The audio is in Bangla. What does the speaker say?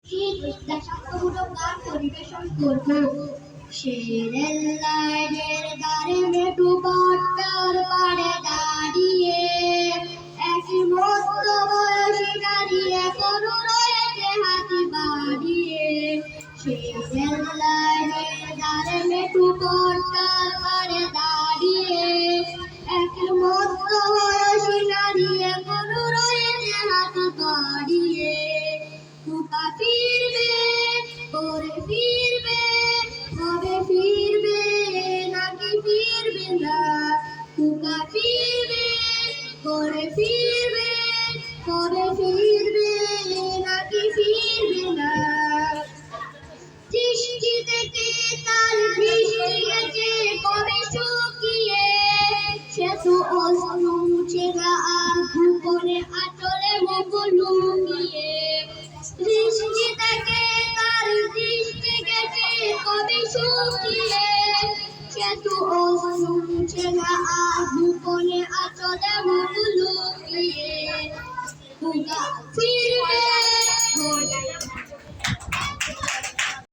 দেশাত্মমূলক গান পরিবেশন করব। শেরের লাইনের দ্বারে মেটু বট্টার পাড়ে দাঁড়িয়ে একই মধ্য বয়সী নারী এখনো রয়েছে হাতি বাড়িয়ে। শেরের লাইনের দ্বারে মেটু বট্টার পাড়ে দাঁড়িয়ে একই মধ্য বয়সী নারী এখনো রয়েছে হাতি বাড়িয়ে। কুকা ফিরবে করে ফিরবে কবে ফিরবে নাকি ফিরবে না। কুকা ফিরবে করে ফিরবে কবে ফিরবে নাকি ফিরবে না। দৃষ্টি থেকে তার দৃষ্টি গেছে কবে শুকিয়ে সে তো অশ্রু মুছে না আর গোপনে আঁচলে মুখ লুকিয়ে। দৃষ্টি থেকে তার দৃষ্টি গেছে কবে শুকিয়ে সে তো অশ্রু মুছে না আর গোপনে আঁচলে মুখ লুকিয়ে। কুকা ফিরবে